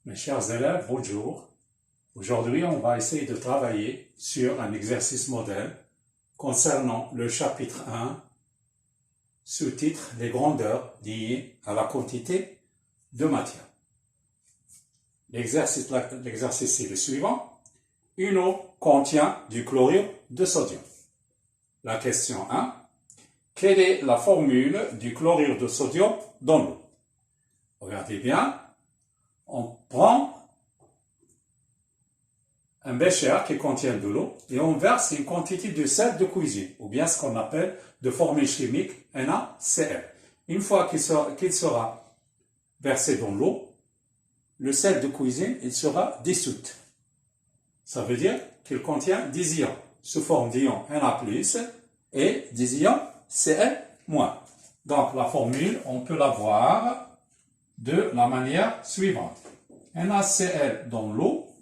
Mes chers élèves, bonjour. Aujourd'hui, on va essayer de travailler sur un exercice modèle concernant le chapitre 1, sous-titre « Les grandeurs liées à la quantité de matière ». L'exercice est le suivant. Une eau contient du chlorure de sodium. La question 1. Quelle est la formule du chlorure de sodium dans l'eau? Regardez bien. On prend un bécher qui contient de l'eau et on verse une quantité de sel de cuisine, ou bien ce qu'on appelle de formule chimique NaCl. Une fois qu'il sera versé dans l'eau, le sel de cuisine il sera dissout. Ça veut dire qu'il contient des ions sous forme d'ions Na+, et des ions Cl-. Donc la formule, on peut la voir de la manière suivante. NaCl dans l'eau,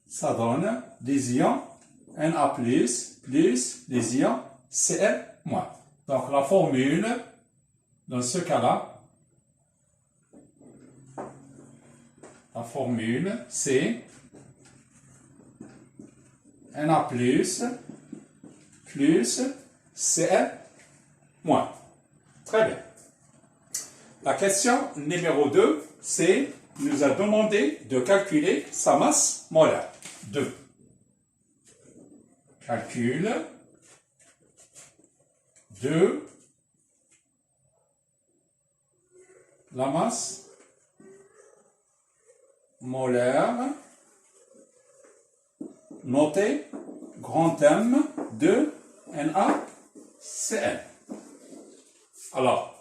ça donne des ions Na+, plus des ions Cl-. Donc la formule, dans ce cas-là, la formule, c'est Na+, plus Cl-. Très bien. La question numéro 2, c'est, il nous a demandé de calculer sa masse molaire. 2. Calcul de la masse molaire, notée grand M de NaCl. Alors,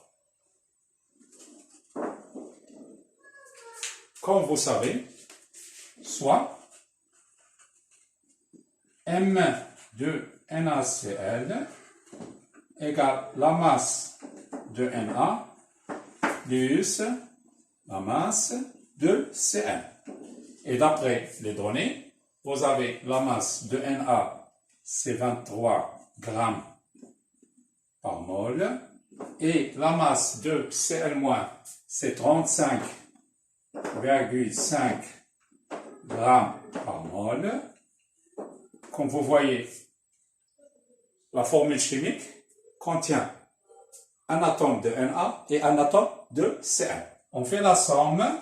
comme vous savez, soit M de NaCl égale la masse de Na plus la masse de Cl. Et d'après les données, vous avez la masse de Na, c'est 23 grammes par mol, et la masse de Cl-, c'est 35,5 grammes par mol. Comme vous voyez, la formule chimique contient un atome de Na et un atome de Cl. On fait la somme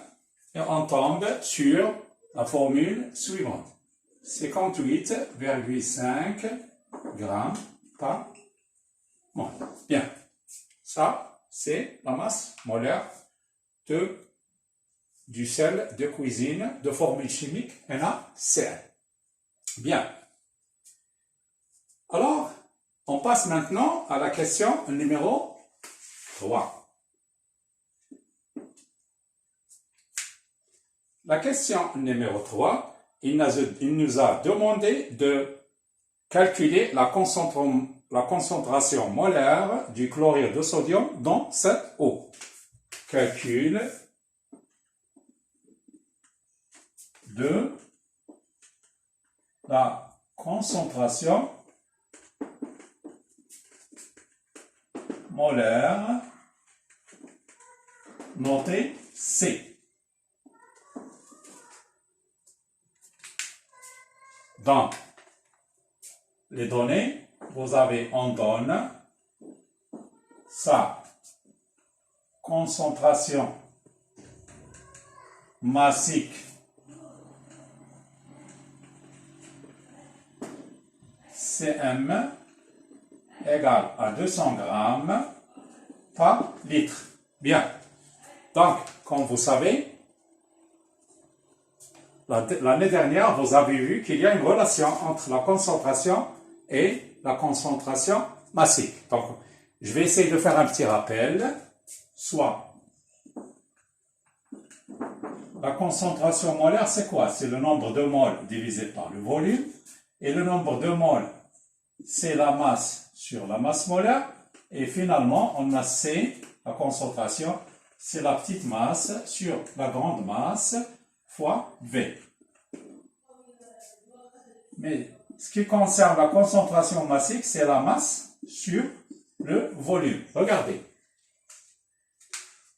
et on tombe sur la formule suivante. 58,5 grammes par mol. Bien. Ça, c'est la masse molaire du sel de cuisine de formule chimique NaCl. Bien. Alors, on passe maintenant à la question numéro 3. La question numéro 3, il nous a demandé de calculer la concentration molaire du chlorure de sodium dans cette eau. Calcul de la concentration molaire notée C. Dans les données, on donne sa concentration massique Cm égale à 200 grammes par litre. Bien. Donc, comme vous savez, l'année dernière, vous avez vu qu'il y a une relation entre la concentration et la concentration massique. Donc, je vais essayer de faire un petit rappel. Soit, la concentration molaire, c'est quoi? C'est le nombre de moles divisé par le volume. Et le nombre de moles, c'est la masse sur la masse molaire. Et finalement, on a C, la concentration, c'est la petite masse sur la grande masse fois V. Mais ce qui concerne la concentration massique, c'est la masse sur le volume. Regardez.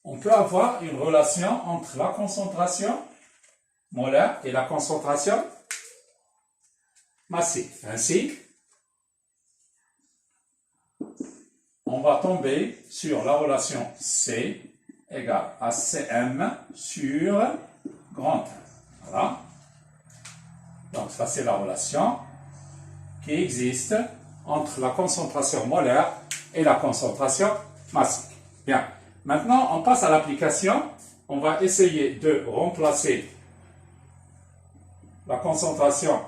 on peut avoir une relation entre la concentration molaire et la concentration massique. Ainsi, on va tomber sur la relation C égale à Cm sur grand 1. Voilà. Donc, ça, c'est la relation qui existe entre la concentration molaire et la concentration massique. Bien. Maintenant, on passe à l'application. On va essayer de remplacer la concentration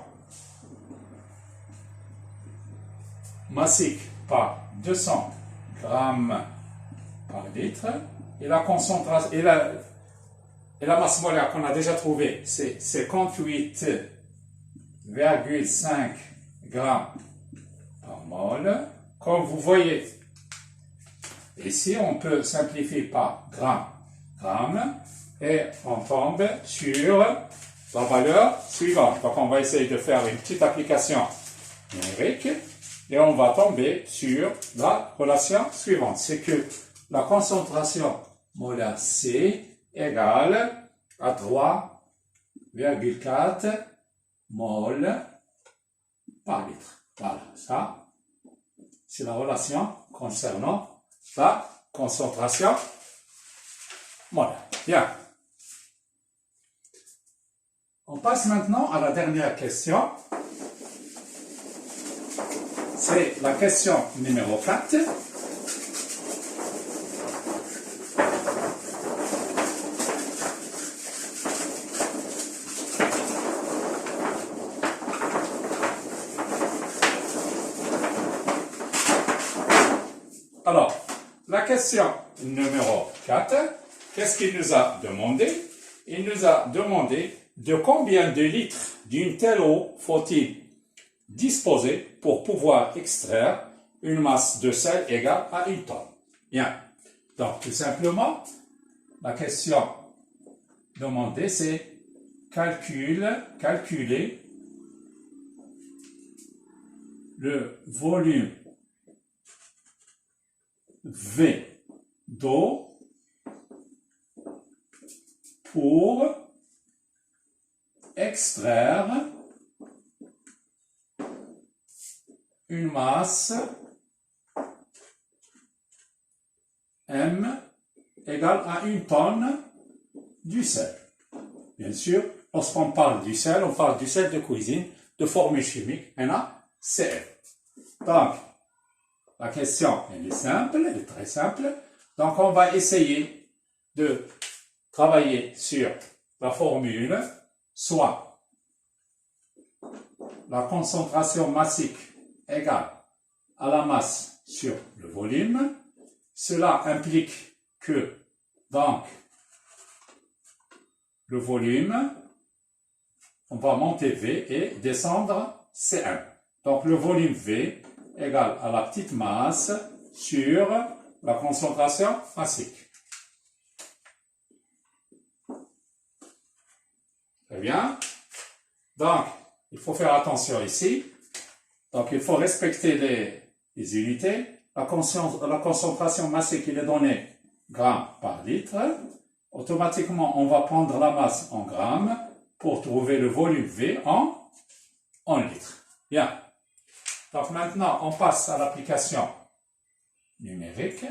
massique par 200 grammes par litre. Et la concentration et la masse molaire qu'on a déjà trouvée, c'est 58,5 grammes par mol. Comme vous voyez, ici, on peut simplifier par gramme, et on tombe sur la valeur suivante. Donc, on va essayer de faire une petite application numérique, et on va tomber sur la relation suivante. C'est que la concentration molaire C égale à 3,4 mol par litre. Voilà, ça, c'est la relation concernant la concentration molaire. Bien. On passe maintenant à la dernière question. C'est la question numéro 4. Alors, la question numéro 4, qu'est-ce qu'il nous a demandé? Il nous a demandé de combien de litres d'une telle eau faut-il disposer pour pouvoir extraire une masse de sel égale à 1 tonne. Bien. Donc, tout simplement, la question demandée, c'est calculer le volume V d'eau pour extraire une masse M égale à 1 tonne du sel. Bien sûr, lorsqu'on parle du sel, on parle du sel de cuisine de formule chimique NaCl. Donc, la question, elle est simple, elle est très simple. Donc, on va essayer de travailler sur la formule, soit la concentration massique égale à la masse sur le volume. Cela implique que, donc, le volume, on va monter V et descendre Cm. Donc, le volume V égale à la petite masse sur la concentration massique. Très bien. Donc, il faut faire attention ici. Donc, il faut respecter les unités. La concentration massique, il est donnée grammes par litre. Automatiquement, on va prendre la masse en grammes pour trouver le volume V en litres. Bien. Donc, maintenant, on passe à l'application numérique.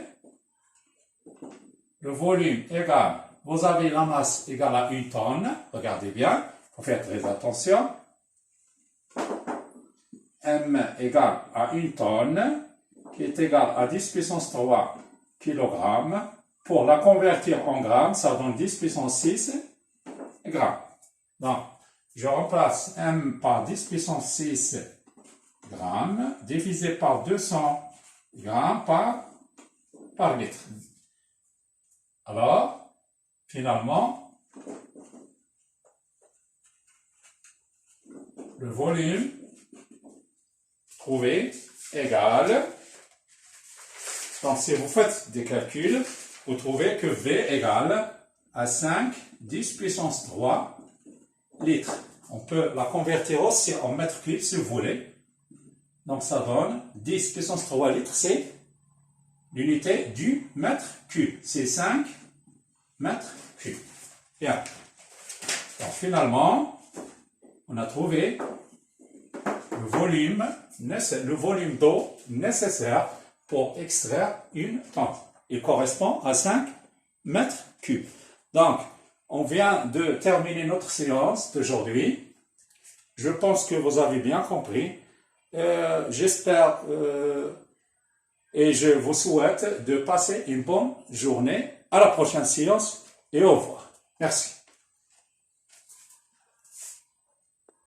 Le volume égale, vous avez la masse égale à 1 tonne. Regardez bien, il faut faire très attention. M égale à 1 tonne, qui est égale à 10 puissance 3 kg. Pour la convertir en grammes, ça donne 10 puissance 6 grammes. Donc, je remplace M par 10 puissance 6 grammes, divisé par 200 grammes par litre. Alors, finalement, le volume trouvé égale, donc si vous faites des calculs, vous trouvez que V égale à 5, 10 puissance 3 litres. On peut la convertir aussi en mètres cubes si vous voulez. Donc ça donne 10 puissance 3 litres, c'est l'unité du mètre cube. C'est 5 mètres cubes. Bien. Donc finalement, on a trouvé le volume d'eau nécessaire pour extraire une tente. Il correspond à 5 mètres cubes. Donc, on vient de terminer notre séance d'aujourd'hui. Je pense que vous avez bien compris. J'espère et je vous souhaite de passer une bonne journée. À la prochaine séance et au revoir. Merci.